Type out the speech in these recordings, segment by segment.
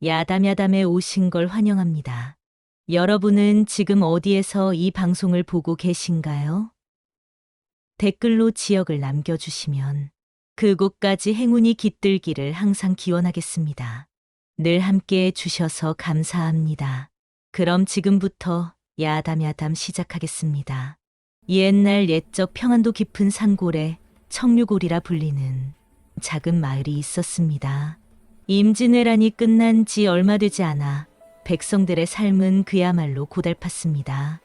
야담야담에 오신 걸 환영합니다. 여러분은 지금 어디에서 이 방송을 보고 계신가요? 댓글로 지역을 남겨주시면 그곳까지 행운이 깃들기를 항상 기원하겠습니다. 늘 함께 해주셔서 감사합니다. 그럼 지금부터 야담야담 시작하겠습니다. 옛날 옛적 평안도 깊은 산골에 청류골이라 불리는 작은 마을이 있었습니다. 임진왜란이 끝난 지 얼마 되지 않아 백성들의 삶은 그야말로 고달팠습니다.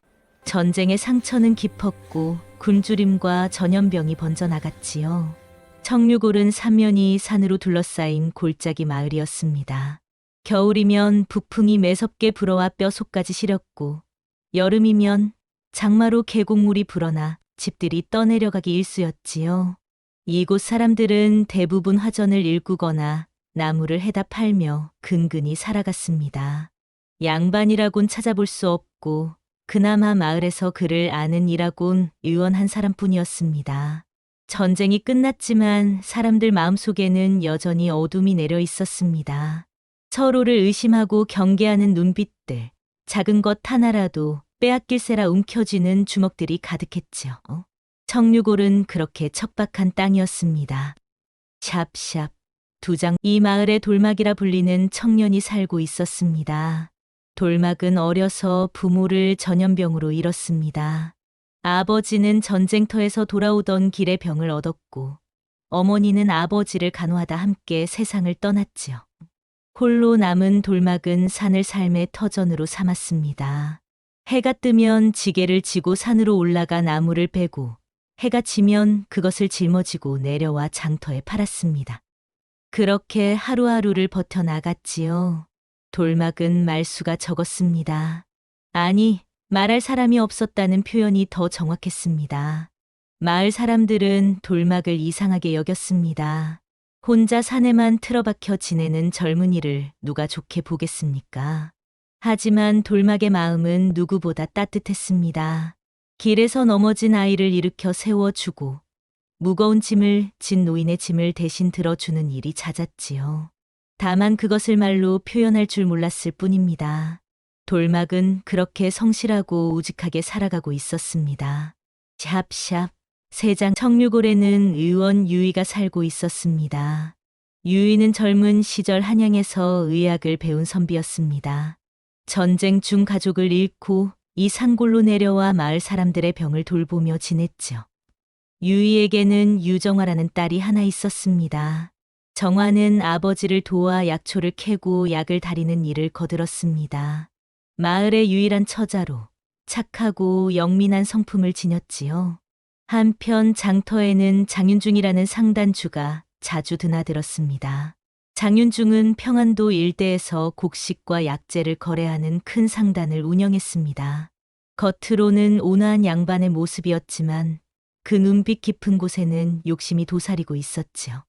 전쟁의 상처는 깊었고 굶주림과 전염병이 번져나갔지요. 청류골은 삼면이 산으로 둘러싸인 골짜기 마을이었습니다. 겨울이면 북풍이 매섭게 불어와 뼛속까지 시렸고 여름이면 장마로 계곡물이 불어나 집들이 떠내려가기 일쑤였지요. 이곳 사람들은 대부분 화전을 일구거나 나무를 해다 팔며 근근히 살아갔습니다. 양반이라곤 찾아볼 수 없고 그나마 마을에서 그를 아는 이라곤 의원 한 사람뿐이었습니다. 전쟁이 끝났지만 사람들 마음속에는 여전히 어둠이 내려 있었습니다. 서로를 의심하고 경계하는 눈빛들, 작은 것 하나라도 빼앗길세라 움켜쥐는 주먹들이 가득했죠. 청류골은 그렇게 척박한 땅이었습니다. 샵샵, 이 마을에 돌막이라 불리는 청년이 살고 있었습니다. 돌막은 어려서 부모를 전염병으로 잃었습니다. 아버지는 전쟁터에서 돌아오던 길에 병을 얻었고 어머니는 아버지를 간호하다 함께 세상을 떠났지요. 홀로 남은 돌막은 산을 삶의 터전으로 삼았습니다. 해가 뜨면 지게를 지고 산으로 올라가 나무를 베고 해가 지면 그것을 짊어지고 내려와 장터에 팔았습니다. 그렇게 하루하루를 버텨나갔지요. 돌막은 말수가 적었습니다. 아니, 말할 사람이 없었다는 표현이 더 정확했습니다. 마을 사람들은 돌막을 이상하게 여겼습니다. 혼자 산에만 틀어박혀 지내는 젊은이를 누가 좋게 보겠습니까? 하지만 돌막의 마음은 누구보다 따뜻했습니다. 길에서 넘어진 아이를 일으켜 세워주고 무거운 짐을 진 노인의 짐을 대신 들어주는 일이 잦았지요. 다만 그것을 말로 표현할 줄 몰랐을 뿐입니다. 돌막은 그렇게 성실하고 우직하게 살아가고 있었습니다. 샵샵, 세장 청류골에는 의원 유이가 살고 있었습니다. 유이는 젊은 시절 한양에서 의학을 배운 선비였습니다. 전쟁 중 가족을 잃고 이 산골로 내려와 마을 사람들의 병을 돌보며 지냈죠. 유이에게는 유정화라는 딸이 하나 있었습니다. 정화는 아버지를 도와 약초를 캐고 약을 다리는 일을 거들었습니다. 마을의 유일한 처자로 착하고 영민한 성품을 지녔지요. 한편 장터에는 장윤중이라는 상단주가 자주 드나들었습니다. 장윤중은 평안도 일대에서 곡식과 약재를 거래하는 큰 상단을 운영했습니다. 겉으로는 온화한 양반의 모습이었지만 그 눈빛 깊은 곳에는 욕심이 도사리고 있었죠.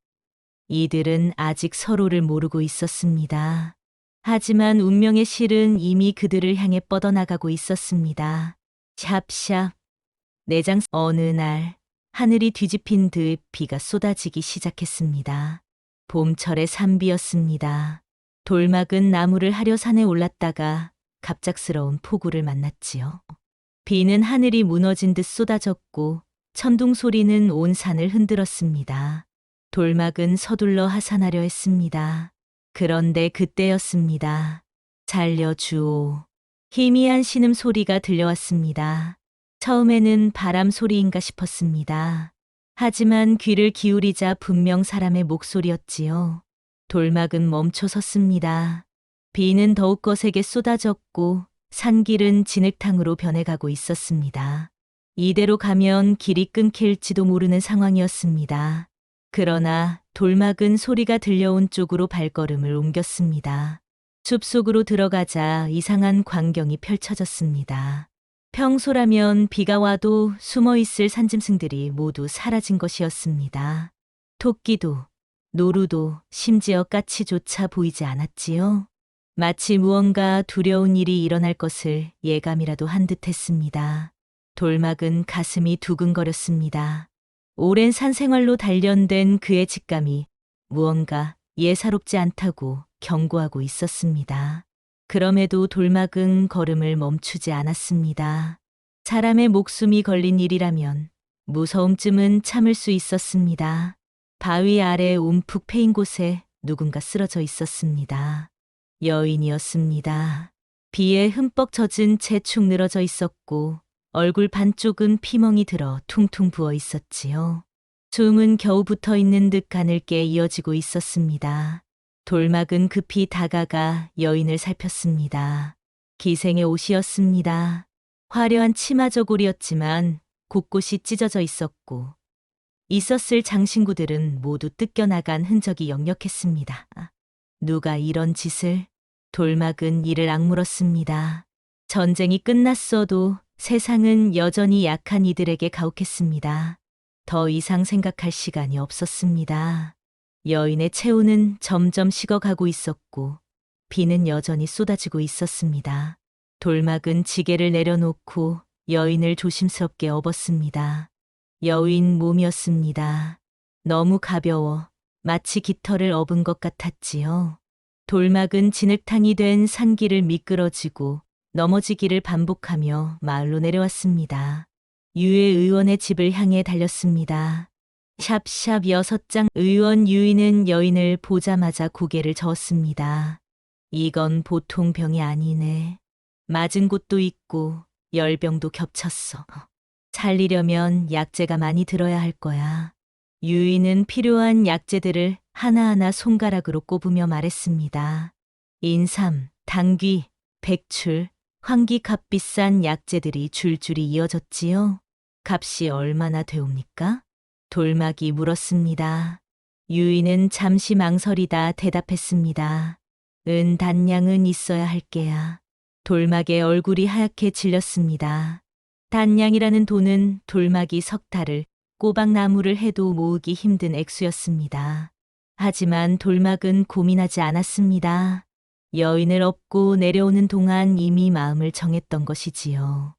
이들은 아직 서로를 모르고 있었습니다. 하지만 운명의 실은 이미 그들을 향해 뻗어나가고 있었습니다. 샵샵. 내장 어느 날 하늘이 뒤집힌 듯 비가 쏟아지기 시작했습니다. 봄철의 산비였습니다. 돌막은 나무를 하려 산에 올랐다가 갑작스러운 폭우를 만났지요. 비는 하늘이 무너진 듯 쏟아졌고 천둥 소리는 온 산을 흔들었습니다. 돌막은 서둘러 하산하려 했습니다. 그런데 그때였습니다. 살려주오. 희미한 신음소리가 들려왔습니다. 처음에는 바람 소리인가 싶었습니다. 하지만 귀를 기울이자 분명 사람의 목소리였지요. 돌막은 멈춰 섰습니다. 비는 더욱 거세게 쏟아졌고 산길은 진흙탕으로 변해가고 있었습니다. 이대로 가면 길이 끊길지도 모르는 상황이었습니다. 그러나 돌막은 소리가 들려온 쪽으로 발걸음을 옮겼습니다. 숲속으로 들어가자 이상한 광경이 펼쳐졌습니다. 평소라면 비가 와도 숨어있을 산짐승들이 모두 사라진 것이었습니다. 토끼도, 노루도, 심지어 까치조차 보이지 않았지요. 마치 무언가 두려운 일이 일어날 것을 예감이라도 한 듯했습니다. 돌막은 가슴이 두근거렸습니다. 오랜 산생활로 단련된 그의 직감이 무언가 예사롭지 않다고 경고하고 있었습니다. 그럼에도 돌막은 걸음을 멈추지 않았습니다. 사람의 목숨이 걸린 일이라면 무서움쯤은 참을 수 있었습니다. 바위 아래 움푹 패인 곳에 누군가 쓰러져 있었습니다. 여인이었습니다. 비에 흠뻑 젖은 채 축 늘어져 있었고 얼굴 반쪽은 피멍이 들어 퉁퉁 부어 있었지요. 숨은 겨우 붙어 있는 듯 가늘게 이어지고 있었습니다. 돌막은 급히 다가가 여인을 살폈습니다. 기생의 옷이었습니다. 화려한 치마 저고리였지만 곳곳이 찢어져 있었고 있었을 장신구들은 모두 뜯겨나간 흔적이 역력했습니다. 누가 이런 짓을? 돌막은 이를 악물었습니다. 전쟁이 끝났어도 세상은 여전히 약한 이들에게 가혹했습니다. 더 이상 생각할 시간이 없었습니다. 여인의 체온은 점점 식어가고 있었고 비는 여전히 쏟아지고 있었습니다. 돌막은 지게를 내려놓고 여인을 조심스럽게 업었습니다. 여인 몸이었습니다. 너무 가벼워 마치 깃털을 업은 것 같았지요. 돌막은 진흙탕이 된 산길을 미끄러지고 넘어지기를 반복하며 마을로 내려왔습니다. 유해 의원의 집을 향해 달렸습니다. 샵샵 6장 의원 유이는 여인을 보자마자 고개를 저었습니다. 이건 보통 병이 아니네. 맞은 곳도 있고 열병도 겹쳤어. 살리려면 약재가 많이 들어야 할 거야. 유이는 필요한 약재들을 하나하나 손가락으로 꼽으며 말했습니다. 인삼, 당귀, 백출, 황기 값비싼 약재들이 줄줄이 이어졌지요. 값이 얼마나 되옵니까? 돌막이 물었습니다. 유이는 잠시 망설이다 대답했습니다. 단량은 있어야 할 게야. 돌막의 얼굴이 하얗게 질렸습니다. 단량이라는 돈은 돌막이 석 달을 꼬박나무를 해도 모으기 힘든 액수였습니다. 하지만 돌막은 고민하지 않았습니다. 여인을 업고 내려오는 동안 이미 마음을 정했던 것이지요.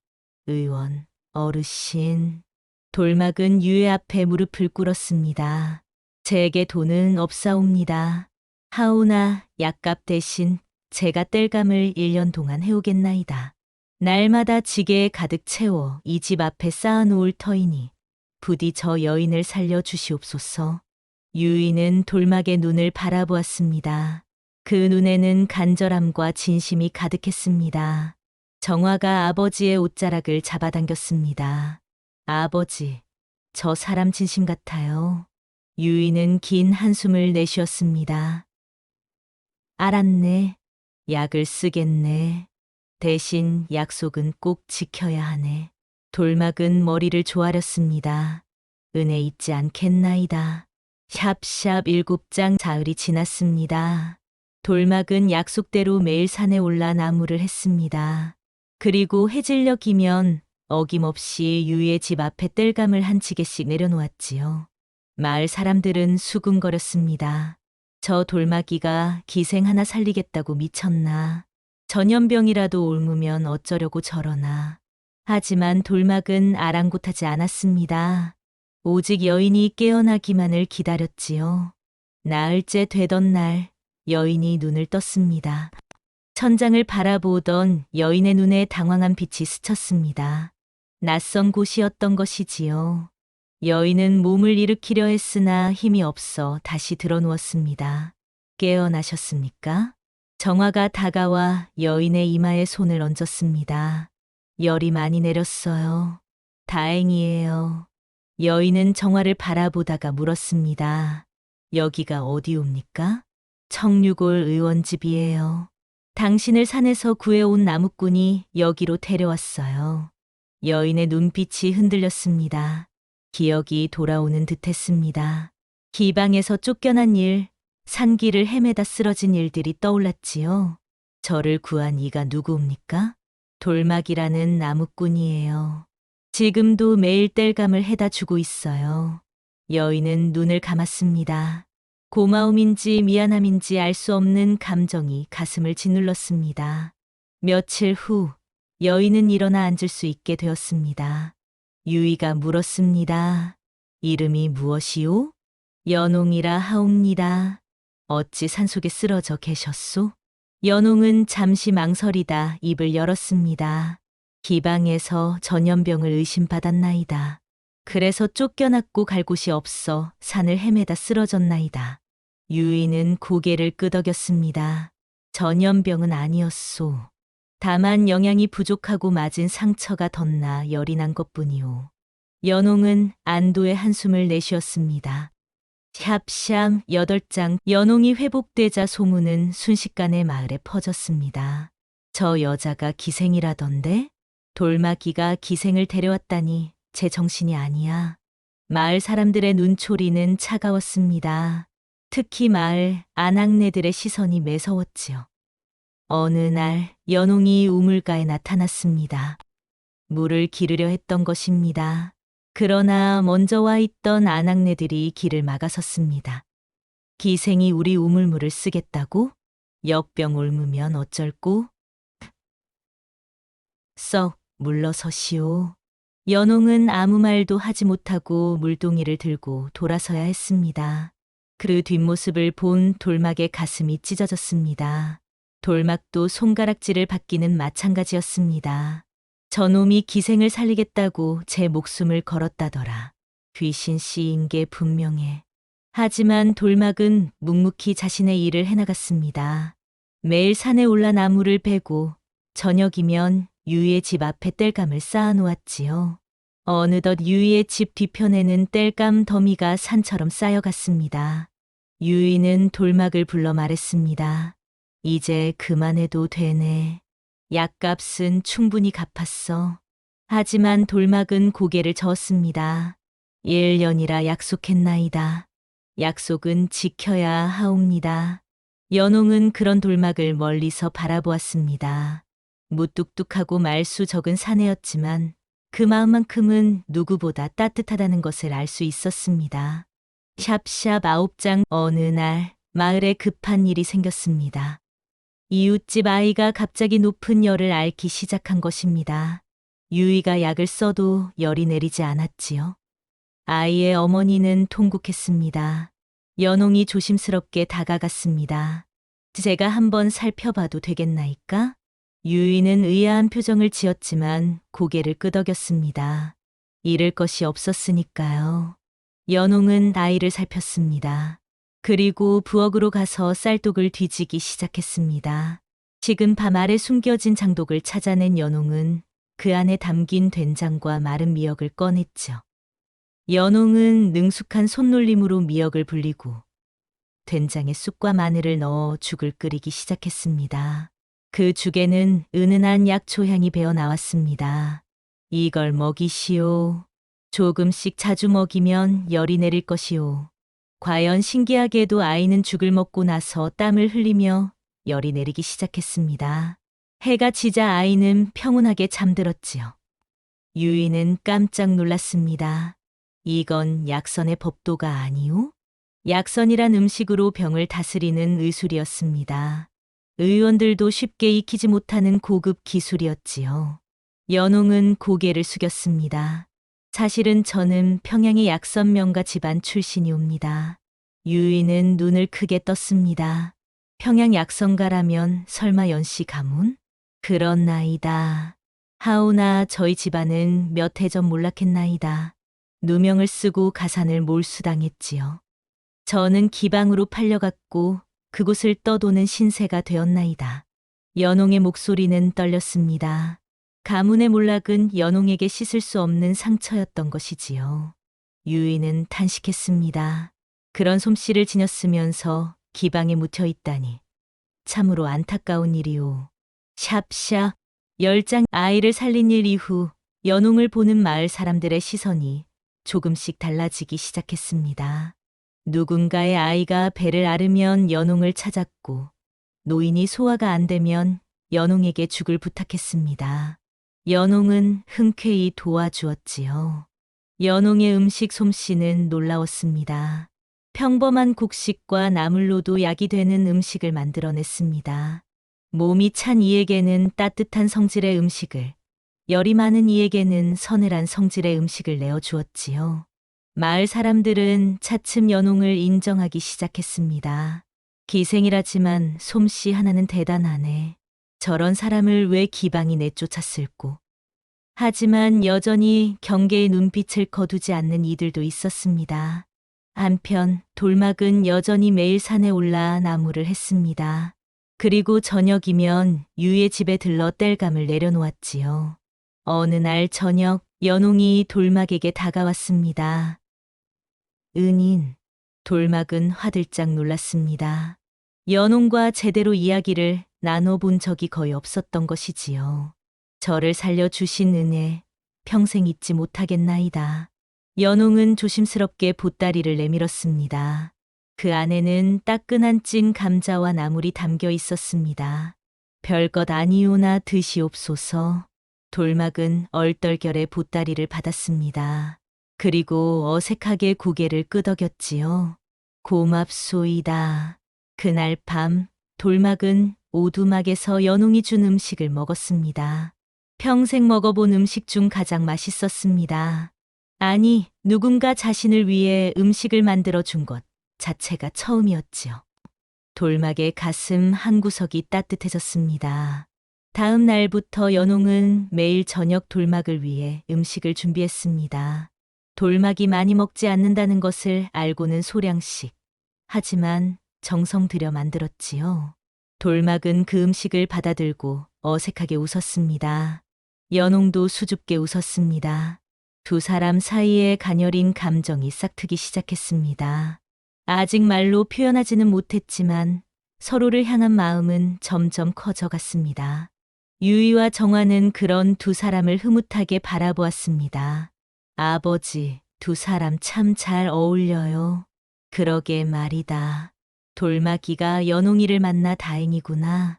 의원, 어르신. 돌막은 유해 앞에 무릎을 꿇었습니다. 제게 돈은 없사옵니다. 하오나 약값 대신 제가 뗄감을 1년 동안 해오겠나이다. 날마다 지게에 가득 채워 이 집 앞에 쌓아놓을 터이니 부디 저 여인을 살려주시옵소서. 유이는 돌막의 눈을 바라보았습니다. 그 눈에는 간절함과 진심이 가득했습니다. 정화가 아버지의 옷자락을 잡아당겼습니다. 아버지, 저 사람 진심 같아요. 유이는 긴 한숨을 내쉬었습니다. 알았네. 약을 쓰겠네. 대신 약속은 꼭 지켜야 하네. 돌막은 머리를 조아렸습니다. 은혜 잊지 않겠나이다. 샵샵 7장 사흘이 지났습니다. 돌막은 약속대로 매일 산에 올라 나무를 했습니다. 그리고 해질녘이면 어김없이 유이의 집 앞에 땔감을 한 지게씩 내려놓았지요. 마을 사람들은 수군거렸습니다. 저 돌막이가 기생 하나 살리겠다고 미쳤나. 전염병이라도 옮으면 어쩌려고 저러나. 하지만 돌막은 아랑곳하지 않았습니다. 오직 여인이 깨어나기만을 기다렸지요. 나흘째 되던 날 여인이 눈을 떴습니다. 천장을 바라보던 여인의 눈에 당황한 빛이 스쳤습니다. 낯선 곳이었던 것이지요. 여인은 몸을 일으키려 했으나 힘이 없어 다시 드러누웠습니다. 깨어나셨습니까? 정화가 다가와 여인의 이마에 손을 얹었습니다. 열이 많이 내렸어요. 다행이에요. 여인은 정화를 바라보다가 물었습니다. 여기가 어디옵니까? 청류골 의원집이에요. 당신을 산에서 구해온 나무꾼이 여기로 데려왔어요. 여인의 눈빛이 흔들렸습니다. 기억이 돌아오는 듯했습니다. 기방에서 쫓겨난 일, 산길을 헤매다 쓰러진 일들이 떠올랐지요. 저를 구한 이가 누구입니까? 돌막이라는 나무꾼이에요. 지금도 매일 땔감을 해다 주고 있어요. 여인은 눈을 감았습니다. 고마움인지 미안함인지 알 수 없는 감정이 가슴을 짓눌렀습니다. 며칠 후 여인은 일어나 앉을 수 있게 되었습니다. 유이가 물었습니다. 이름이 무엇이오? 연홍이라 하옵니다. 어찌 산속에 쓰러져 계셨소? 연홍은 잠시 망설이다 입을 열었습니다. 기방에서 전염병을 의심받았나이다. 그래서 쫓겨났고 갈 곳이 없어 산을 헤매다 쓰러졌나이다. 유인은 고개를 끄덕였습니다. 전염병은 아니었소. 다만 영양이 부족하고 맞은 상처가 덧나 열이 난 것뿐이오. 연홍은 안도의 한숨을 내쉬었습니다. 샵샵 8장 연홍이 회복되자 소문은 순식간에 마을에 퍼졌습니다. 저 여자가 기생이라던데? 돌마귀가 기생을 데려왔다니 제 정신이 아니야. 마을 사람들의 눈초리는 차가웠습니다. 특히 마을 아낙네들의 시선이 매서웠지요. 어느 날 연홍이 우물가에 나타났습니다. 물을 기르려 했던 것입니다. 그러나 먼저 와 있던 아낙네들이 길을 막아섰습니다. 기생이 우리 우물물을 쓰겠다고? 역병 옮으면 어쩔꼬? 썩 물러서시오. 연홍은 아무 말도 하지 못하고 물동이를 들고 돌아서야 했습니다. 그 뒷모습을 본 돌막의 가슴이 찢어졌습니다. 돌막도 손가락질을 받기는 마찬가지였습니다. 저놈이 기생을 살리겠다고 제 목숨을 걸었다더라. 귀신 씨인 게 분명해. 하지만 돌막은 묵묵히 자신의 일을 해나갔습니다. 매일 산에 올라 나무를 베고 저녁이면 유이의 집 앞에 땔감을 쌓아놓았지요. 어느덧 유이의 집 뒤편에는 땔감 더미가 산처럼 쌓여갔습니다. 유이는 돌막을 불러 말했습니다. 이제 그만해도 되네. 약값은 충분히 갚았어. 하지만 돌막은 고개를 저었습니다. 1년이라 약속했나이다. 약속은 지켜야 하옵니다. 연홍은 그런 돌막을 멀리서 바라보았습니다. 무뚝뚝하고 말수 적은 사내였지만 그 마음만큼은 누구보다 따뜻하다는 것을 알 수 있었습니다. 샵샵 9장 어느 날 마을에 급한 일이 생겼습니다. 이웃집 아이가 갑자기 높은 열을 앓기 시작한 것입니다. 유이가 약을 써도 열이 내리지 않았지요. 아이의 어머니는 통곡했습니다. 연홍이 조심스럽게 다가갔습니다. 제가 한번 살펴봐도 되겠나이까? 유이는 의아한 표정을 지었지만 고개를 끄덕였습니다. 잃을 것이 없었으니까요. 연홍은 아이를 살폈습니다. 그리고 부엌으로 가서 쌀독을 뒤지기 시작했습니다. 식은 밤 아래 숨겨진 장독을 찾아낸 연홍은 그 안에 담긴 된장과 마른 미역을 꺼냈죠. 연홍은 능숙한 손놀림으로 미역을 불리고 된장에 쑥과 마늘을 넣어 죽을 끓이기 시작했습니다. 그 죽에는 은은한 약초 향이 배어 나왔습니다. 이걸 먹이시오. 조금씩 자주 먹이면 열이 내릴 것이오. 과연 신기하게도 아이는 죽을 먹고 나서 땀을 흘리며 열이 내리기 시작했습니다. 해가 지자 아이는 평온하게 잠들었지요. 유이는 깜짝 놀랐습니다. 이건 약선의 법도가 아니오? 약선이란 음식으로 병을 다스리는 의술이었습니다. 의원들도 쉽게 익히지 못하는 고급 기술이었지요. 연홍은 고개를 숙였습니다. 사실은 저는 평양의 약선 명가 집안 출신이옵니다. 유이는 눈을 크게 떴습니다. 평양 약선가라면 설마 연씨 가문? 그렇나이다. 하오나 저희 집안은 몇 해 전 몰락했나이다. 누명을 쓰고 가산을 몰수당했지요. 저는 기방으로 팔려갔고 그곳을 떠도는 신세가 되었나이다. 연홍의 목소리는 떨렸습니다. 가문의 몰락은 연홍에게 씻을 수 없는 상처였던 것이지요. 유이는 탄식했습니다. 그런 솜씨를 지녔으면서 기방에 묻혀 있다니. 참으로 안타까운 일이오. 샵샵 10장 아이를 살린 일 이후 연홍을 보는 마을 사람들의 시선이 조금씩 달라지기 시작했습니다. 누군가의 아이가 배를 앓으면 연홍을 찾았고 노인이 소화가 안 되면 연홍에게 죽을 부탁했습니다. 연홍은 흔쾌히 도와주었지요. 연홍의 음식 솜씨는 놀라웠습니다. 평범한 곡식과 나물로도 약이 되는 음식을 만들어냈습니다. 몸이 찬 이에게는 따뜻한 성질의 음식을, 열이 많은 이에게는 서늘한 성질의 음식을 내어주었지요. 마을 사람들은 차츰 연홍을 인정하기 시작했습니다. 기생이라지만 솜씨 하나는 대단하네. 저런 사람을 왜 기방이 내쫓았을꼬. 하지만 여전히 경계의 눈빛을 거두지 않는 이들도 있었습니다. 한편 돌막은 여전히 매일 산에 올라 나무를 했습니다. 그리고 저녁이면 유의 집에 들러 땔감을 내려놓았지요. 어느 날 저녁 연홍이 돌막에게 다가왔습니다. 은인, 돌막은 화들짝 놀랐습니다. 연홍과 제대로 이야기를 나눠본 적이 거의 없었던 것이지요. 저를 살려주신 은혜, 평생 잊지 못하겠나이다. 연홍은 조심스럽게 보따리를 내밀었습니다. 그 안에는 따끈한 찐 감자와 나물이 담겨 있었습니다. 별것 아니오나 드시옵소서. 돌막은 얼떨결에 보따리를 받았습니다. 그리고 어색하게 고개를 끄덕였지요. 고맙소이다. 그날 밤 돌막은 오두막에서 연홍이 준 음식을 먹었습니다. 평생 먹어본 음식 중 가장 맛있었습니다. 아니, 누군가 자신을 위해 음식을 만들어 준 것 자체가 처음이었지요. 돌막의 가슴 한구석이 따뜻해졌습니다. 다음 날부터 연홍은 매일 저녁 돌막을 위해 음식을 준비했습니다. 돌막이 많이 먹지 않는다는 것을 알고는 소량씩. 하지만 정성 들여 만들었지요. 돌막은 그 음식을 받아들고 어색하게 웃었습니다. 연홍도 수줍게 웃었습니다. 두 사람 사이에 가녀린 감정이 싹트기 시작했습니다. 아직 말로 표현하지는 못했지만 서로를 향한 마음은 점점 커져갔습니다. 유이와 정화는 그런 두 사람을 흐뭇하게 바라보았습니다. 아버지, 두 사람 참 잘 어울려요. 그러게 말이다. 돌막이가 연홍이를 만나 다행이구나.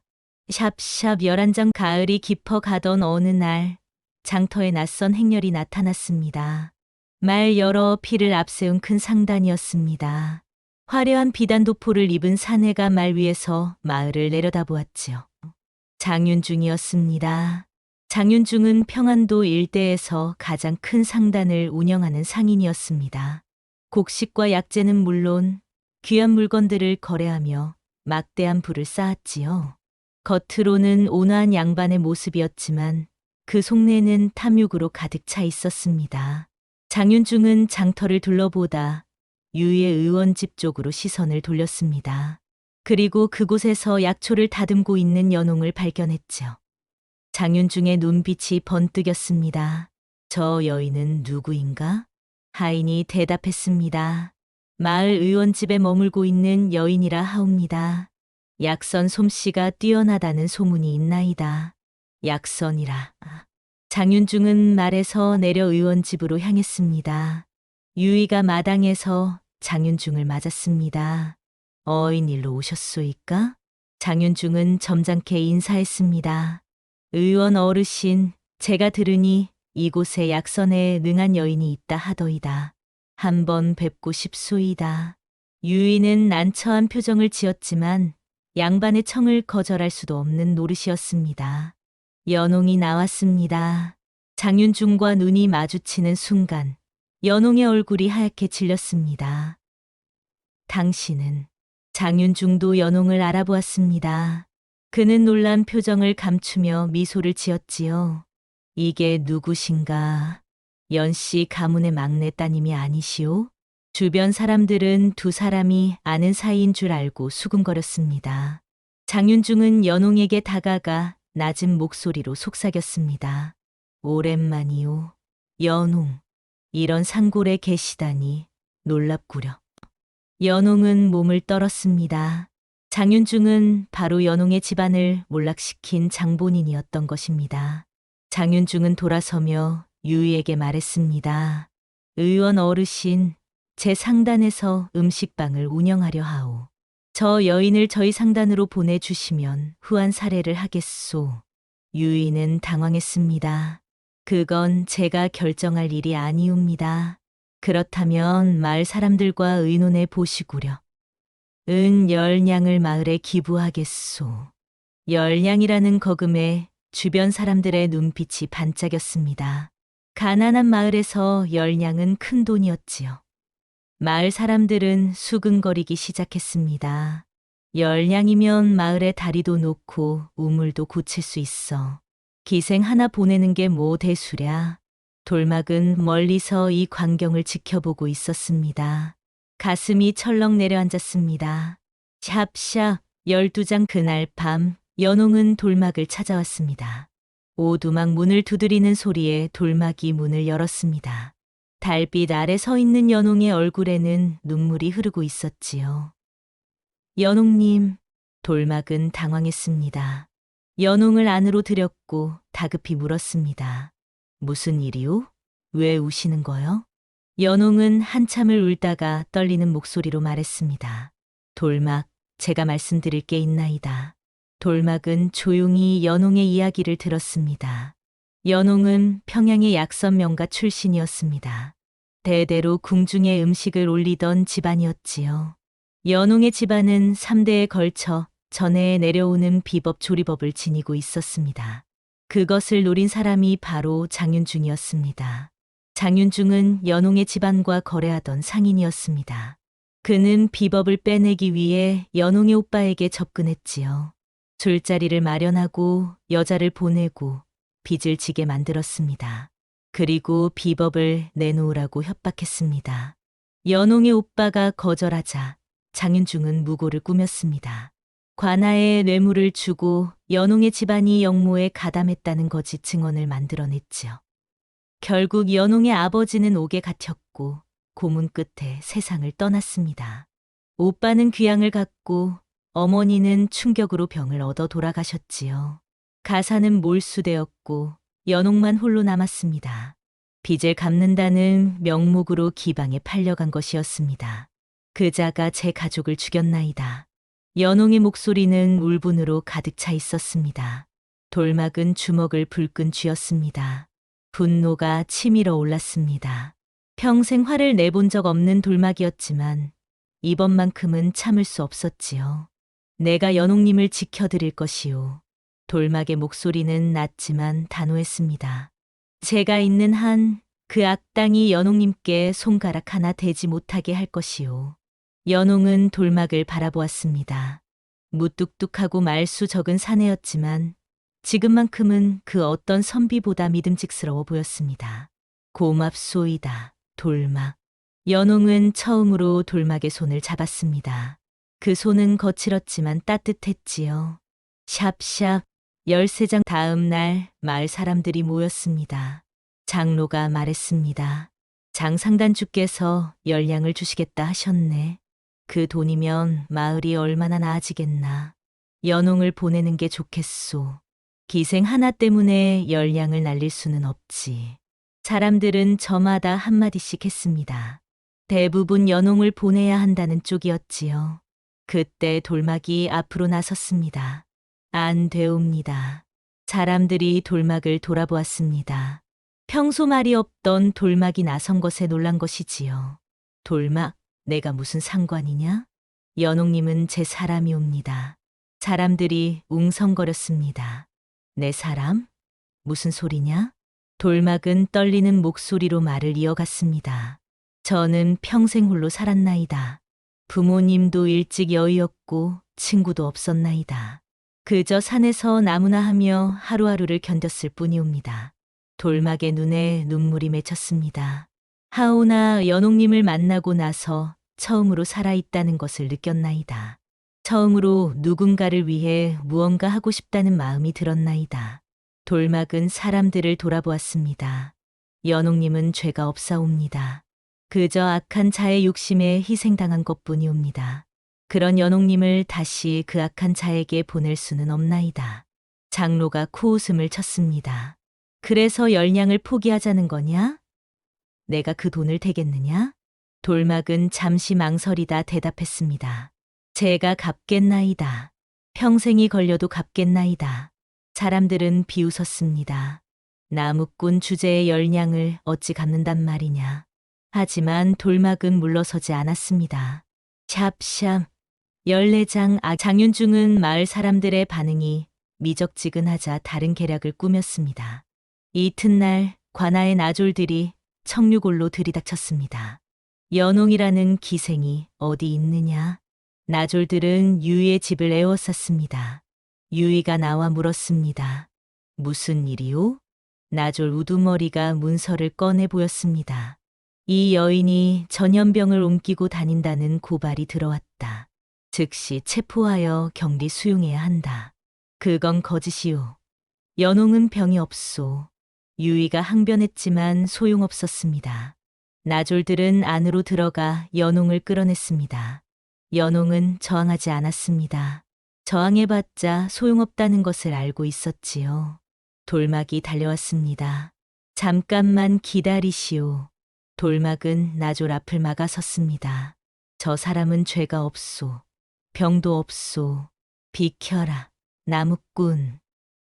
샵샵 11장 가을이 깊어가던 어느 날 장터에 낯선 행렬이 나타났습니다. 말 여러 피를 앞세운 큰 상단이었습니다. 화려한 비단도포를 입은 사내가 말 위에서 마을을 내려다보았지요. 장윤중이었습니다. 장윤중은 평안도 일대에서 가장 큰 상단을 운영하는 상인이었습니다. 곡식과 약재는 물론 귀한 물건들을 거래하며 막대한 부를 쌓았지요. 겉으로는 온화한 양반의 모습이었지만 그 속내는 탐욕으로 가득 차 있었습니다. 장윤중은 장터를 둘러보다 유의 의원집 쪽으로 시선을 돌렸습니다. 그리고 그곳에서 약초를 다듬고 있는 연홍을 발견했죠. 장윤중의 눈빛이 번뜩였습니다. 저 여인은 누구인가? 하인이 대답했습니다. 마을 의원집에 머물고 있는 여인이라 하옵니다. 약선 솜씨가 뛰어나다는 소문이 있나이다. 약선이라. 장윤중은 말에서 내려 의원집으로 향했습니다. 유이가 마당에서 장윤중을 맞았습니다. 어인 일로 오셨소이까? 장윤중은 점잖게 인사했습니다. 의원 어르신, 제가 들으니 이곳에 약선에 능한 여인이 있다 하더이다. 한번 뵙고 싶소이다. 유이는 난처한 표정을 지었지만 양반의 청을 거절할 수도 없는 노릇이었습니다. 연홍이 나왔습니다. 장윤중과 눈이 마주치는 순간 연홍의 얼굴이 하얗게 질렸습니다. 당신은? 장윤중도 연홍을 알아보았습니다. 그는 놀란 표정을 감추며 미소를 지었지요. 이게 누구신가? 연씨 가문의 막내 따님이 아니시오? 주변 사람들은 두 사람이 아는 사이인 줄 알고 수군거렸습니다. 장윤중은 연홍에게 다가가 낮은 목소리로 속삭였습니다. 오랜만이오. 연홍. 이런 산골에 계시다니 놀랍구려. 연홍은 몸을 떨었습니다. 장윤중은 바로 연홍의 집안을 몰락시킨 장본인이었던 것입니다. 장윤중은 돌아서며 유이에게 말했습니다. 의원 어르신, 제 상단에서 음식방을 운영하려 하오. 저 여인을 저희 상단으로 보내주시면 후한 사례를 하겠소. 유이는 당황했습니다. 그건 제가 결정할 일이 아니옵니다. 그렇다면 마을 사람들과 의논해 보시구려. 10냥을 마을에 기부하겠소. 10냥이라는 거금에 주변 사람들의 눈빛이 반짝였습니다. 가난한 마을에서 10냥은 큰 돈이었지요. 마을 사람들은 수근거리기 시작했습니다. 열량이면 마을에 다리도 놓고 우물도 고칠 수 있어. 기생 하나 보내는 게 뭐 대수랴. 돌막은 멀리서 이 광경을 지켜보고 있었습니다. 가슴이 철렁 내려앉았습니다. 샵샵 12장 그날 밤 연홍은 돌막을 찾아왔습니다. 오두막 문을 두드리는 소리에 돌막이 문을 열었습니다. 달빛 아래 서 있는 연홍의 얼굴에는 눈물이 흐르고 있었지요. 연홍님, 돌막은 당황했습니다. 연홍을 안으로 들였고 다급히 물었습니다. 무슨 일이오? 왜 우시는 거요? 연홍은 한참을 울다가 떨리는 목소리로 말했습니다. 돌막, 제가 말씀드릴 게 있나이다. 돌막은 조용히 연홍의 이야기를 들었습니다. 연홍은 평양의 약선 명가 출신이었습니다. 대대로 궁중에 음식을 올리던 집안이었지요. 연홍의 집안은 3대에 걸쳐 전해에 내려오는 비법 조리법을 지니고 있었습니다. 그것을 노린 사람이 바로 장윤중이었습니다. 장윤중은 연홍의 집안과 거래하던 상인이었습니다. 그는 비법을 빼내기 위해 연홍의 오빠에게 접근했지요. 술자리를 마련하고 여자를 보내고 빚을 지게 만들었습니다. 그리고 비법을 내놓으라고 협박했습니다. 연홍의 오빠가 거절하자 장윤중은 무고를 꾸몄습니다. 관아에 뇌물을 주고 연홍의 집안이 영모에 가담했다는 거짓 증언을 만들어냈지요. 결국 연홍의 아버지는 옥에 갇혔고 고문 끝에 세상을 떠났습니다. 오빠는 귀양을 갖고 어머니는 충격으로 병을 얻어 돌아가셨지요. 가사는 몰수되었고 연홍만 홀로 남았습니다. 빚을 갚는다는 명목으로 기방에 팔려간 것이었습니다. 그자가 제 가족을 죽였나이다. 연홍의 목소리는 울분으로 가득 차 있었습니다. 돌막은 주먹을 불끈 쥐었습니다. 분노가 치밀어 올랐습니다. 평생 화를 내본 적 없는 돌막이었지만 이번만큼은 참을 수 없었지요. 내가 연홍님을 지켜드릴 것이오. 돌막의 목소리는 낮지만 단호했습니다. 제가 있는 한 그 악당이 연홍님께 손가락 하나 대지 못하게 할 것이오. 연홍은 돌막을 바라보았습니다. 무뚝뚝하고 말수 적은 사내였지만 지금만큼은 그 어떤 선비보다 믿음직스러워 보였습니다. 고맙소이다, 돌막. 연홍은 처음으로 돌막의 손을 잡았습니다. 그 손은 거칠었지만 따뜻했지요. 샵샵 13장 다음 날 마을 사람들이 모였습니다. 장로가 말했습니다. 장상단주께서 열량을 주시겠다 하셨네. 그 돈이면 마을이 얼마나 나아지겠나. 연홍을 보내는 게 좋겠소. 기생 하나 때문에 열량을 날릴 수는 없지. 사람들은 저마다 한마디씩 했습니다. 대부분 연홍을 보내야 한다는 쪽이었지요. 그때 돌막이 앞으로 나섰습니다. 안 되옵니다. 사람들이 돌막을 돌아보았습니다. 평소 말이 없던 돌막이 나선 것에 놀란 것이지요. 돌막, 내가 무슨 상관이냐? 연홍님은 제 사람이옵니다. 사람들이 웅성거렸습니다. 내 사람? 무슨 소리냐? 돌막은 떨리는 목소리로 말을 이어갔습니다. 저는 평생 홀로 살았나이다. 부모님도 일찍 여의었고 친구도 없었나이다. 그저 산에서 나무나 하며 하루하루를 견뎠을 뿐이옵니다. 돌막의 눈에 눈물이 맺혔습니다. 하오나 연홍님을 만나고 나서 처음으로 살아있다는 것을 느꼈나이다. 처음으로 누군가를 위해 무언가 하고 싶다는 마음이 들었나이다. 돌막은 사람들을 돌아보았습니다. 연홍님은 죄가 없사옵니다. 그저 악한 자의 욕심에 희생당한 것뿐이옵니다. 그런 연홍님을 다시 그 악한 자에게 보낼 수는 없나이다. 장로가 코웃음을 쳤습니다. 그래서 열량을 포기하자는 거냐? 내가 그 돈을 대겠느냐? 돌막은 잠시 망설이다 대답했습니다. 제가 갚겠나이다. 평생이 걸려도 갚겠나이다. 사람들은 비웃었습니다. 나무꾼 주제의 열량을 어찌 갚는단 말이냐. 하지만 돌막은 물러서지 않았습니다. 샵샵 14장 장윤중은 마을 사람들의 반응이 미적지근하자 다른 계략을 꾸몄습니다. 이튿날 관아의 나졸들이 청류골로 들이닥쳤습니다. 연홍이라는 기생이 어디 있느냐? 나졸들은 유이의 집을 에워쌌습니다. 유이가 나와 물었습니다. 무슨 일이오? 나졸 우두머리가 문서를 꺼내 보였습니다. 이 여인이 전염병을 옮기고 다닌다는 고발이 들어왔다. 즉시 체포하여 격리 수용해야 한다. 그건 거짓이오. 연홍은 병이 없소. 유이가 항변했지만 소용없었습니다. 나졸들은 안으로 들어가 연홍을 끌어냈습니다. 연홍은 저항하지 않았습니다. 저항해봤자 소용없다는 것을 알고 있었지요. 돌막이 달려왔습니다. 잠깐만 기다리시오. 돌막은 나졸 앞을 막아섰습니다. 저 사람은 죄가 없소. 병도 없소. 비켜라. 나무꾼.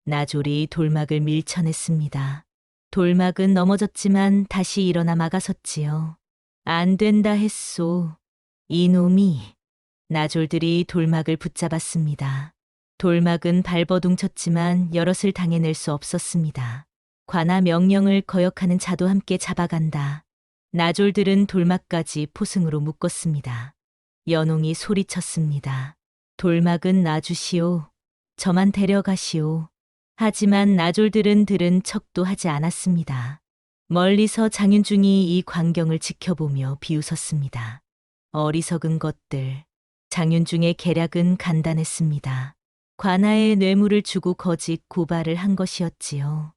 나졸이 돌막을 밀쳐냈습니다. 돌막은 넘어졌지만 다시 일어나 막아섰지요. 안 된다 했소. 이놈이. 나졸들이 돌막을 붙잡았습니다. 돌막은 발버둥 쳤지만 여럿을 당해낼 수 없었습니다. 관아 명령을 거역하는 자도 함께 잡아간다. 나졸들은 돌막까지 포승으로 묶었습니다. 연홍이 소리쳤습니다. 돌막은 놔주시오. 저만 데려가시오. 하지만 나졸들은 들은 척도 하지 않았습니다. 멀리서 장윤중이 이 광경을 지켜보며 비웃었습니다. 어리석은 것들. 장윤중의 계략은 간단했습니다. 관아에 뇌물을 주고 거짓 고발을 한 것이었지요.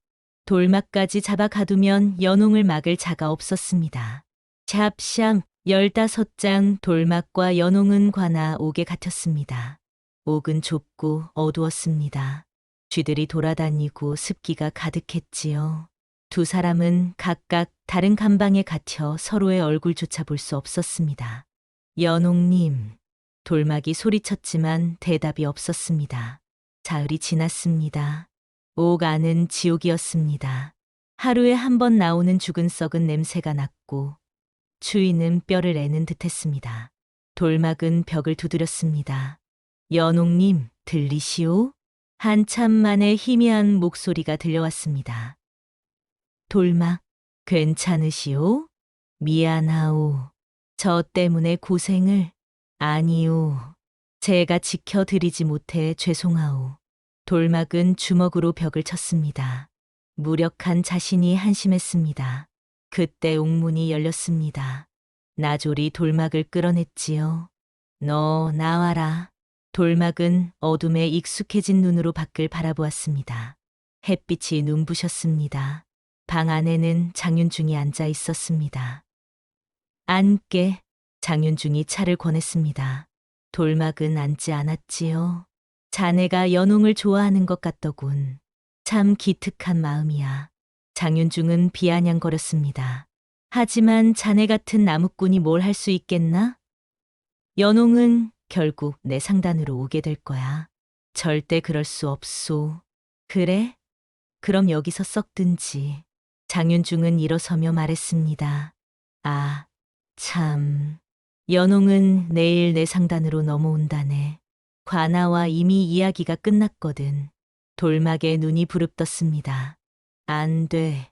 돌막까지 잡아 가두면 연홍을 막을 자가 없었습니다. 샵샵 15장 돌막과 연홍은 관아 옥에 갇혔습니다. 옥은 좁고 어두웠습니다. 쥐들이 돌아다니고 습기가 가득했지요. 두 사람은 각각 다른 감방에 갇혀 서로의 얼굴조차 볼 수 없었습니다. 연홍님, 돌막이 소리쳤지만 대답이 없었습니다. 사흘이 지났습니다. 옥 안은 지옥이었습니다. 하루에 한 번 나오는 죽은 썩은 냄새가 났고 추위는 뼈를 애는 듯했습니다. 돌막은 벽을 두드렸습니다. 연홍님, 들리시오? 한참 만에 희미한 목소리가 들려왔습니다. 돌막, 괜찮으시오? 미안하오. 저 때문에 고생을. 아니오. 제가 지켜드리지 못해 죄송하오. 돌막은 주먹으로 벽을 쳤습니다. 무력한 자신이 한심했습니다. 그때 옥문이 열렸습니다. 나졸이 돌막을 끌어냈지요. 너 나와라. 돌막은 어둠에 익숙해진 눈으로 밖을 바라보았습니다. 햇빛이 눈부셨습니다. 방 안에는 장윤중이 앉아 있었습니다. 앉게. 장윤중이 차를 권했습니다. 돌막은 앉지 않았지요. 자네가 연홍을 좋아하는 것 같더군. 참 기특한 마음이야. 장윤중은 비아냥거렸습니다. 하지만 자네 같은 나무꾼이 뭘 할 수 있겠나? 연홍은 결국 내 상단으로 오게 될 거야. 절대 그럴 수 없소. 그래? 그럼 여기서 썩든지. 장윤중은 일어서며 말했습니다. 아, 참. 연홍은 내일 내 상단으로 넘어온다네. 관아와 이미 이야기가 끝났거든. 돌막에 눈이 부릅떴습니다. 안 돼.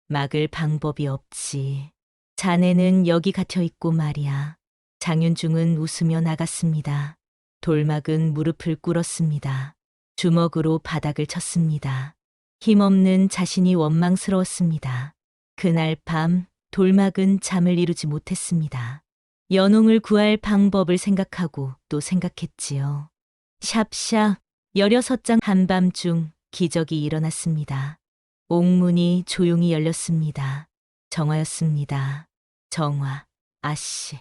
막을 방법이 없지. 자네는 여기 갇혀 있고 말이야. 장윤중은 웃으며 나갔습니다. 돌막은 무릎을 꿇었습니다. 주먹으로 바닥을 쳤습니다. 힘없는 자신이 원망스러웠습니다. 그날 밤 돌막은 잠을 이루지 못했습니다. 연홍을 구할 방법을 생각하고 또 생각했지요. 샵샵 16장 한밤중 기적이 일어났습니다. 옥문이 조용히 열렸습니다. 정화였습니다. 정화, 아씨,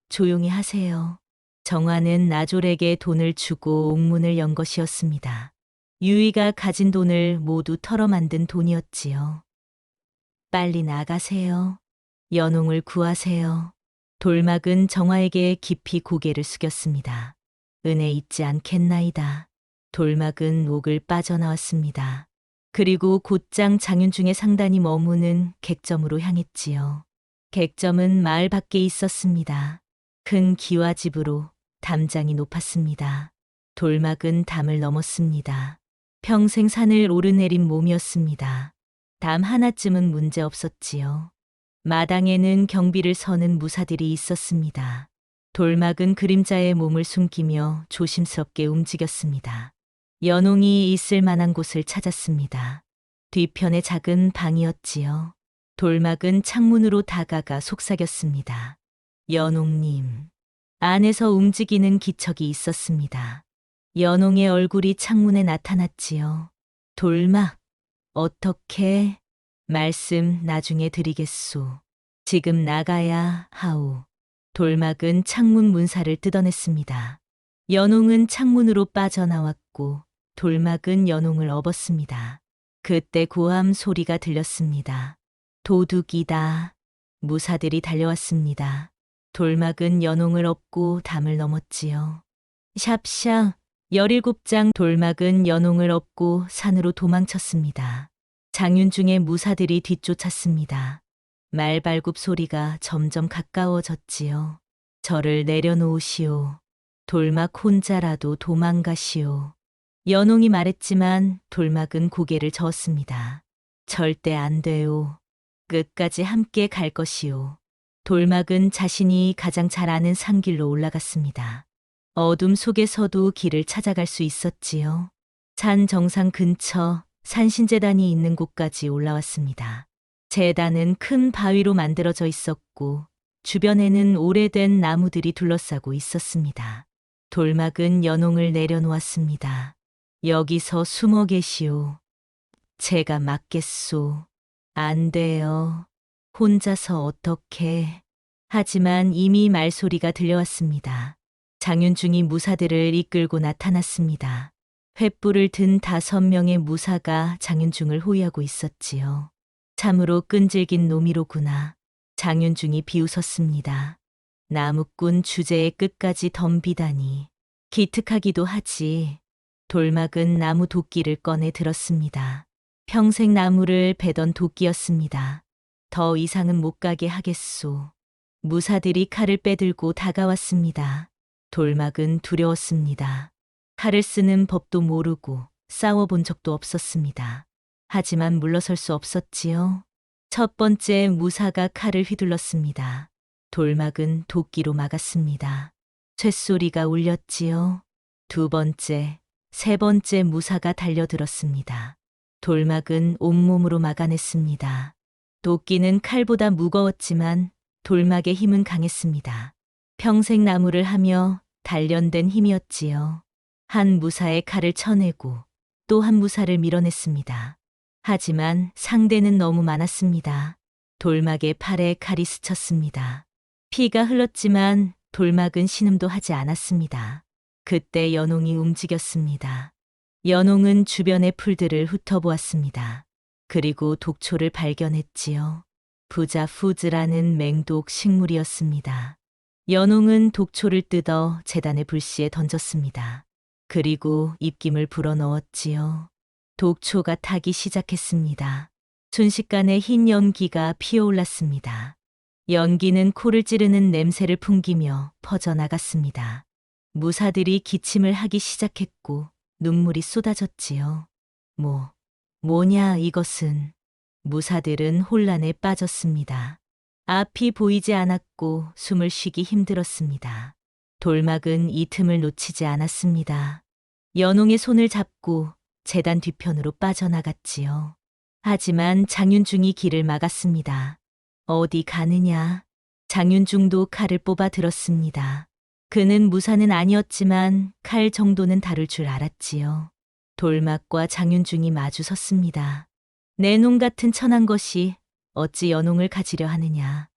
조용히 하세요. 정화는 나졸에게 돈을 주고 옥문을 연 것이었습니다. 유이가 가진 돈을 모두 털어 만든 돈이었지요. 빨리 나가세요. 연홍을 구하세요. 돌막은 정화에게 깊이 고개를 숙였습니다. 은혜 있지 않겠나이다. 돌막은 옥을 빠져나왔습니다. 그리고 곧장 장윤중의 상단이 머무는 객점으로 향했지요. 객점은 마을 밖에 있었습니다. 큰 기와집으로 담장이 높았습니다. 돌막은 담을 넘었습니다. 평생 산을 오르내린 몸이었습니다. 담 하나쯤은 문제 없었지요. 마당에는 경비를 서는 무사들이 있었습니다. 돌막은 그림자의 몸을 숨기며 조심스럽게 움직였습니다. 연홍이 있을 만한 곳을 찾았습니다. 뒤편의 작은 방이었지요. 돌막은 창문으로 다가가 속삭였습니다. 연홍님. 안에서 움직이는 기척이 있었습니다. 연홍의 얼굴이 창문에 나타났지요. 돌막, 어떻게? 말씀 나중에 드리겠소. 지금 나가야 하오. 돌막은 창문 문살을 뜯어냈습니다. 연홍은 창문으로 빠져나왔고 돌막은 연홍을 업었습니다. 그때 고함 소리가 들렸습니다. 도둑이다. 무사들이 달려왔습니다. 돌막은 연홍을 업고 담을 넘었지요. 샵샵 17장 돌막은 연홍을 업고 산으로 도망쳤습니다. 장윤중의 무사들이 뒤쫓았습니다. 말발굽 소리가 점점 가까워졌지요. 저를 내려놓으시오. 돌막 혼자라도 도망가시오. 연홍이 말했지만 돌막은 고개를 저었습니다. 절대 안 돼요. 끝까지 함께 갈 것이오. 돌막은 자신이 가장 잘 아는 산길로 올라갔습니다. 어둠 속에서도 길을 찾아갈 수 있었지요. 산 정상 근처 산신재단이 있는 곳까지 올라왔습니다. 재단은 큰 바위로 만들어져 있었고 주변에는 오래된 나무들이 둘러싸고 있었습니다. 돌막은 연홍을 내려놓았습니다. 여기서 숨어 계시오. 제가 막겠소. 안 돼요. 혼자서 어떻게. 하지만 이미 말소리가 들려왔습니다. 장윤중이 무사들을 이끌고 나타났습니다. 횃불을 든 5명의 무사가 장윤중을 호위하고 있었지요. 참으로 끈질긴 놈이로구나. 장윤중이 비웃었습니다. 나무꾼 주제의 끝까지 덤비다니. 기특하기도 하지. 돌막은 나무 도끼를 꺼내 들었습니다. 평생 나무를 베던 도끼였습니다. 더 이상은 못 가게 하겠소. 무사들이 칼을 빼들고 다가왔습니다. 돌막은 두려웠습니다. 칼을 쓰는 법도 모르고 싸워본 적도 없었습니다. 하지만 물러설 수 없었지요. 첫 번째 무사가 칼을 휘둘렀습니다. 돌막은 도끼로 막았습니다. 쇳소리가 울렸지요. 두 번째, 세 번째 무사가 달려들었습니다. 돌막은 온몸으로 막아냈습니다. 도끼는 칼보다 무거웠지만 돌막의 힘은 강했습니다. 평생 나무를 하며 단련된 힘이었지요. 한 무사의 칼을 쳐내고 또 한 무사를 밀어냈습니다. 하지만 상대는 너무 많았습니다. 돌막의 팔에 칼이 스쳤습니다. 피가 흘렀지만 돌막은 신음도 하지 않았습니다. 그때 연홍이 움직였습니다. 연홍은 주변의 풀들을 훑어보았습니다. 그리고 독초를 발견했지요. 부자푸즈라는 맹독 식물이었습니다. 연홍은 독초를 뜯어 재단의 불씨에 던졌습니다. 그리고 입김을 불어넣었지요. 독초가 타기 시작했습니다. 순식간에 흰 연기가 피어올랐습니다. 연기는 코를 찌르는 냄새를 풍기며 퍼져나갔습니다. 무사들이 기침을 하기 시작했고 눈물이 쏟아졌지요. 뭐냐 이것은. 무사들은 혼란에 빠졌습니다. 앞이 보이지 않았고 숨을 쉬기 힘들었습니다. 돌막은 이 틈을 놓치지 않았습니다. 연홍의 손을 잡고 재단 뒤편으로 빠져나갔지요. 하지만 장윤중이 길을 막았습니다. 어디 가느냐? 장윤중도 칼을 뽑아 들었습니다. 그는 무사는 아니었지만 칼 정도는 다룰 줄 알았지요. 돌막과 장윤중이 마주 섰습니다. 내 놈 같은 천한 것이 어찌 연홍을 가지려 하느냐.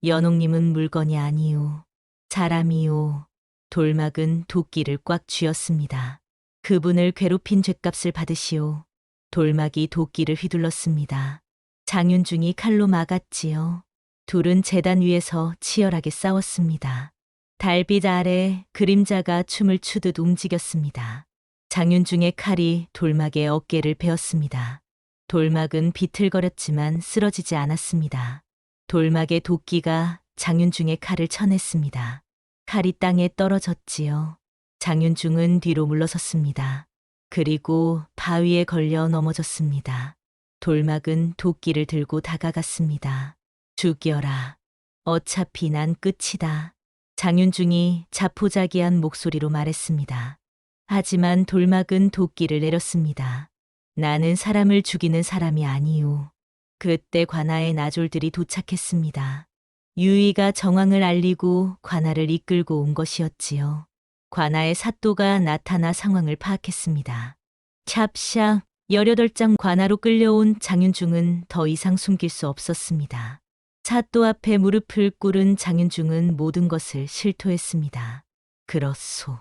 연홍님은 물건이 아니오. 사람이오. 돌막은 도끼를 꽉 쥐었습니다. 그분을 괴롭힌 죗값을 받으시오. 돌막이 도끼를 휘둘렀습니다. 장윤중이 칼로 막았지요. 둘은 재단 위에서 치열하게 싸웠습니다. 달빛 아래 그림자가 춤을 추듯 움직였습니다. 장윤중의 칼이 돌막의 어깨를 베었습니다. 돌막은 비틀거렸지만 쓰러지지 않았습니다. 돌막의 도끼가 장윤중의 칼을 쳐냈습니다. 칼이 땅에 떨어졌지요. 장윤중은 뒤로 물러섰습니다. 그리고 바위에 걸려 넘어졌습니다. 돌막은 도끼를 들고 다가갔습니다. 죽여라. 어차피 난 끝이다. 장윤중이 자포자기한 목소리로 말했습니다. 하지만 돌막은 도끼를 내렸습니다. 나는 사람을 죽이는 사람이 아니오. 그때 관아의 나졸들이 도착했습니다. 유이가 정황을 알리고 관아를 이끌고 온 것이었지요. 관아의 사또가 나타나 상황을 파악했습니다. 샵샵 18장 관아로 끌려온 장윤중은 더 이상 숨길 수 없었습니다. 사또 앞에 무릎을 꿇은 장윤중은 모든 것을 실토했습니다. 그렇소.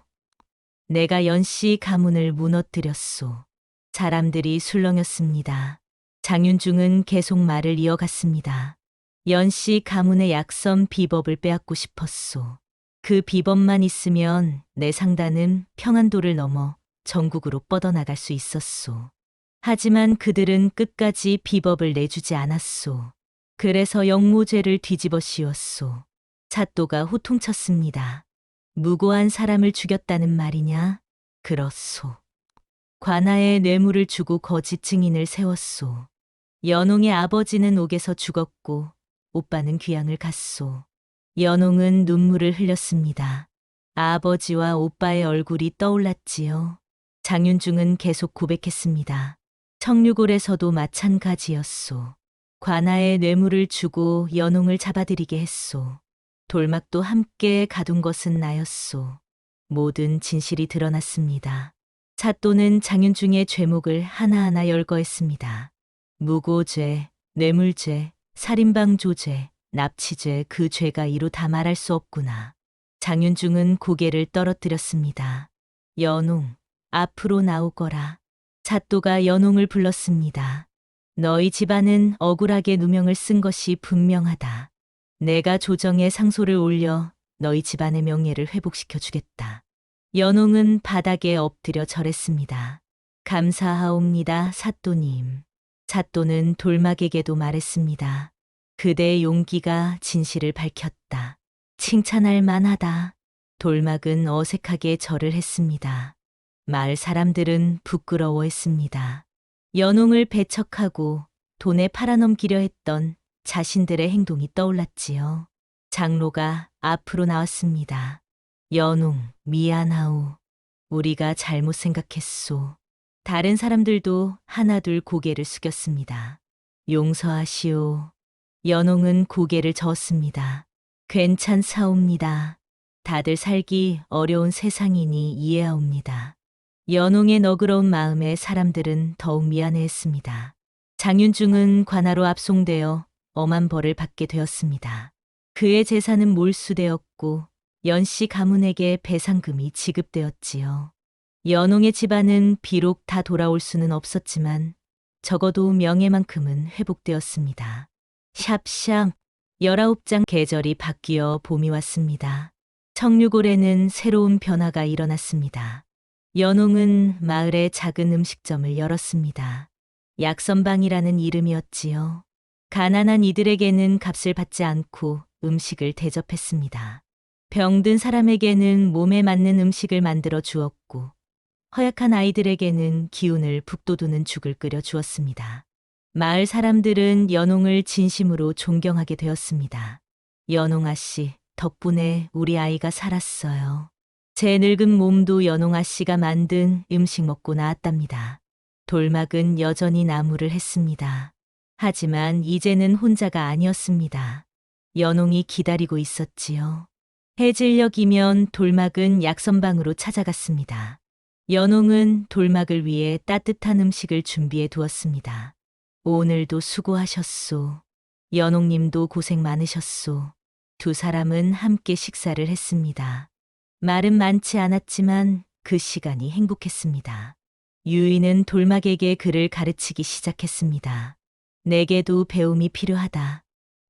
내가 연씨 가문을 무너뜨렸소. 사람들이 술렁였습니다. 장윤중은 계속 말을 이어갔습니다. 연씨 가문의 약섬 비법을 빼앗고 싶었소. 그 비법만 있으면 내 상단은 평안도를 넘어 전국으로 뻗어나갈 수 있었소. 하지만 그들은 끝까지 비법을 내주지 않았소. 그래서 영모죄를 뒤집어 씌웠소. 사또가 호통쳤습니다. 무고한 사람을 죽였다는 말이냐? 그렇소. 관아에 뇌물을 주고 거짓 증인을 세웠소. 연홍의 아버지는 옥에서 죽었고 오빠는 귀양을 갔소. 연홍은 눈물을 흘렸습니다. 아버지와 오빠의 얼굴이 떠올랐지요. 장윤중은 계속 고백했습니다. 청류골에서도 마찬가지였소. 관아에 뇌물을 주고 연홍을 잡아들이게 했소. 돌막도 함께 가둔 것은 나였소. 모든 진실이 드러났습니다. 사또는 장윤중의 죄목을 하나하나 열거했습니다. 무고죄, 뇌물죄, 살인방조죄, 납치죄 그 죄가 이루 다 말할 수 없구나. 장윤중은 고개를 떨어뜨렸습니다. 연홍, 앞으로 나오거라. 사또가 연홍을 불렀습니다. 너희 집안은 억울하게 누명을 쓴 것이 분명하다. 내가 조정에 상소를 올려 너희 집안의 명예를 회복시켜 주겠다. 연홍은 바닥에 엎드려 절했습니다. 감사하옵니다, 사또님. 사또는 돌막에게도 말했습니다. 그대의 용기가 진실을 밝혔다. 칭찬할 만하다. 돌막은 어색하게 절을 했습니다. 마을 사람들은 부끄러워했습니다. 연홍을 배척하고 돈에 팔아넘기려 했던 자신들의 행동이 떠올랐지요. 장로가 앞으로 나왔습니다. 연홍, 미안하오. 우리가 잘못 생각했소. 다른 사람들도 하나둘 고개를 숙였습니다. 용서하시오. 연홍은 고개를 저었습니다. 괜찮사옵니다. 다들 살기 어려운 세상이니 이해하옵니다. 연홍의 너그러운 마음에 사람들은 더욱 미안해했습니다. 장윤중은 관아로 압송되어 엄한 벌을 받게 되었습니다. 그의 재산은 몰수되었고 연씨 가문에게 배상금이 지급되었지요. 연홍의 집안은 비록 다 돌아올 수는 없었지만 적어도 명예만큼은 회복되었습니다. 샵샵 19장 계절이 바뀌어 봄이 왔습니다. 청류골에는 새로운 변화가 일어났습니다. 연홍은 마을에 작은 음식점을 열었습니다. 약선방이라는 이름이었지요. 가난한 이들에게는 값을 받지 않고 음식을 대접했습니다. 병든 사람에게는 몸에 맞는 음식을 만들어 주었고 허약한 아이들에게는 기운을 북돋우는 죽을 끓여 주었습니다. 마을 사람들은 연홍을 진심으로 존경하게 되었습니다. 연홍아 씨, 덕분에 우리 아이가 살았어요. 제 늙은 몸도 연홍아 씨가 만든 음식 먹고 나았답니다. 돌막은 여전히 나무를 했습니다. 하지만 이제는 혼자가 아니었습니다. 연홍이 기다리고 있었지요. 해질녘이면 돌막은 약선방으로 찾아갔습니다. 연홍은 돌막을 위해 따뜻한 음식을 준비해 두었습니다. 오늘도 수고하셨소. 연홍님도 고생 많으셨소. 두 사람은 함께 식사를 했습니다. 말은 많지 않았지만 그 시간이 행복했습니다. 유이는 돌막에게 글을 가르치기 시작했습니다. 내게도 배움이 필요하다.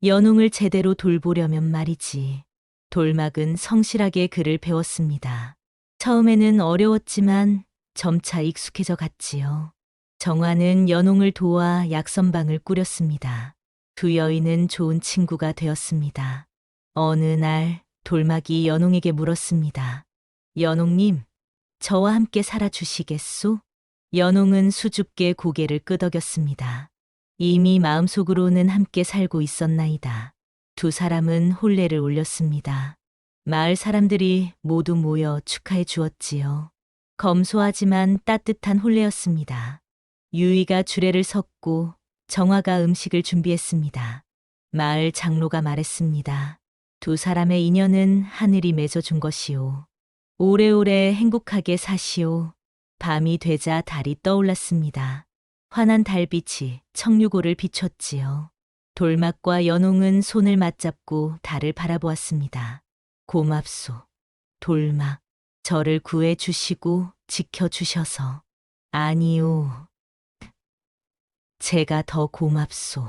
연홍을 제대로 돌보려면 말이지. 돌막은 성실하게 글을 배웠습니다. 처음에는 어려웠지만 점차 익숙해져 갔지요. 정화는 연홍을 도와 약선방을 꾸렸습니다. 두 여인은 좋은 친구가 되었습니다. 어느 날 돌막이 연홍에게 물었습니다. 연홍님, 저와 함께 살아주시겠소? 연홍은 수줍게 고개를 끄덕였습니다. 이미 마음속으로는 함께 살고 있었나이다. 두 사람은 혼례를 올렸습니다. 마을 사람들이 모두 모여 축하해 주었지요. 검소하지만 따뜻한 혼례였습니다. 유이가 주례를 섰고 정화가 음식을 준비했습니다. 마을 장로가 말했습니다. 두 사람의 인연은 하늘이 맺어준 것이오. 오래오래 행복하게 사시오. 밤이 되자 달이 떠올랐습니다. 환한 달빛이 청류고를 비췄지요. 돌막과 연홍은 손을 맞잡고 달을 바라보았습니다. 고맙소. 돌막, 저를 구해주시고 지켜주셔서. 아니요. 제가 더 고맙소.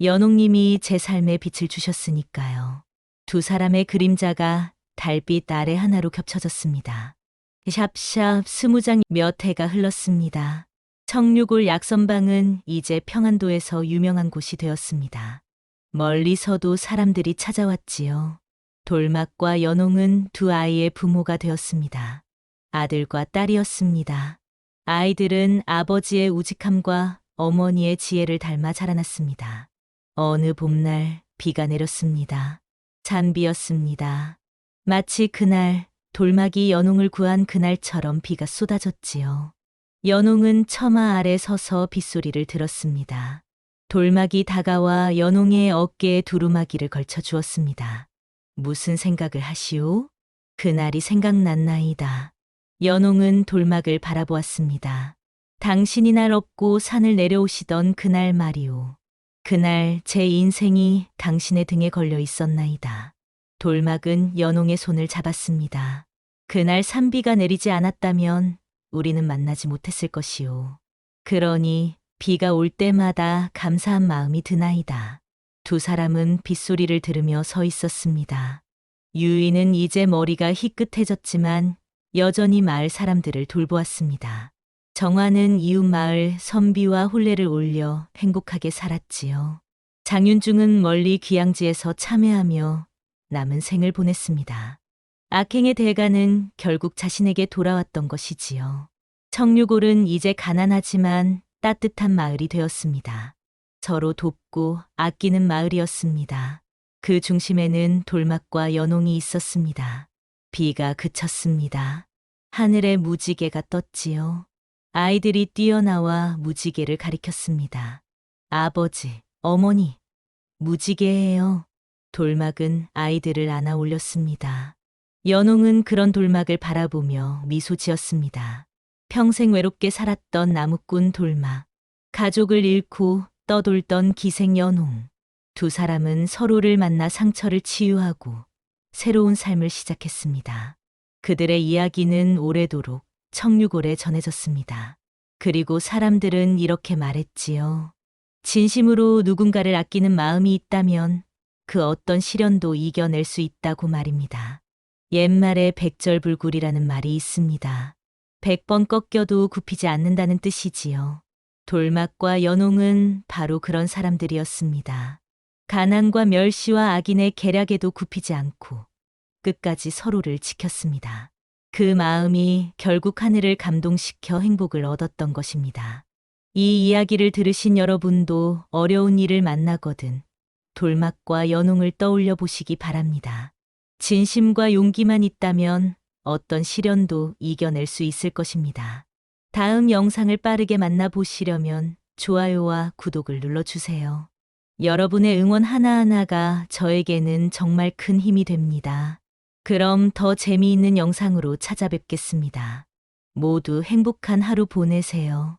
연홍님이 제 삶에 빛을 주셨으니까요. 두 사람의 그림자가 달빛 아래 하나로 겹쳐졌습니다. 샵샵 20장 몇 해가 흘렀습니다. 청류골 약선방은 이제 평안도에서 유명한 곳이 되었습니다. 멀리서도 사람들이 찾아왔지요. 돌막과 연홍은 두 아이의 부모가 되었습니다. 아들과 딸이었습니다. 아이들은 아버지의 우직함과 어머니의 지혜를 닮아 자라났습니다. 어느 봄날 비가 내렸습니다. 잔비였습니다. 마치 그날 돌막이 연홍을 구한 그날처럼 비가 쏟아졌지요. 연홍은 처마 아래 서서 빗소리를 들었습니다. 돌막이 다가와 연홍의 어깨에 두루마기를 걸쳐 주었습니다. 무슨 생각을 하시오? 그날이 생각났나이다. 연홍은 돌막을 바라보았습니다. 당신이 날 업고 산을 내려오시던 그날 말이오. 그날 제 인생이 당신의 등에 걸려 있었나이다. 돌막은 연홍의 손을 잡았습니다. 그날 산비가 내리지 않았다면 우리는 만나지 못했을 것이오. 그러니 비가 올 때마다 감사한 마음이 드나이다. 두 사람은 빗소리를 들으며 서 있었습니다. 유이는 이제 머리가 희끗해졌지만 여전히 마을 사람들을 돌보았습니다. 정화는 이웃 마을 선비와 혼례를 올려 행복하게 살았지요. 장윤중은 멀리 귀양지에서 참회하며 남은 생을 보냈습니다. 악행의 대가는 결국 자신에게 돌아왔던 것이지요. 청류골은 이제 가난하지만 따뜻한 마을이 되었습니다. 서로 돕고 아끼는 마을이었습니다. 그 중심에는 돌막과 연홍이 있었습니다. 비가 그쳤습니다. 하늘에 무지개가 떴지요. 아이들이 뛰어나와 무지개를 가리켰습니다. 아버지, 어머니, 무지개예요. 돌막은 아이들을 안아 올렸습니다. 연홍은 그런 돌막을 바라보며 미소 지었습니다. 평생 외롭게 살았던 나무꾼 돌막, 가족을 잃고 떠돌던 기생 연홍. 두 사람은 서로를 만나 상처를 치유하고 새로운 삶을 시작했습니다. 그들의 이야기는 오래도록 청류골에 전해졌습니다. 그리고 사람들은 이렇게 말했지요. 진심으로 누군가를 아끼는 마음이 있다면 그 어떤 시련도 이겨낼 수 있다고 말입니다. 옛말에 백절불굴이라는 말이 있습니다. 100번 꺾여도 굽히지 않는다는 뜻이지요. 돌막과 연홍은 바로 그런 사람들이었습니다. 가난과 멸시와 악인의 계략에도 굽히지 않고 끝까지 서로를 지켰습니다. 그 마음이 결국 하늘을 감동시켜 행복을 얻었던 것입니다. 이 이야기를 들으신 여러분도 어려운 일을 만나거든 돌막과 연홍을 떠올려 보시기 바랍니다. 진심과 용기만 있다면 어떤 시련도 이겨낼 수 있을 것입니다. 다음 영상을 빠르게 만나보시려면 좋아요와 구독을 눌러주세요. 여러분의 응원 하나하나가 저에게는 정말 큰 힘이 됩니다. 그럼 더 재미있는 영상으로 찾아뵙겠습니다. 모두 행복한 하루 보내세요.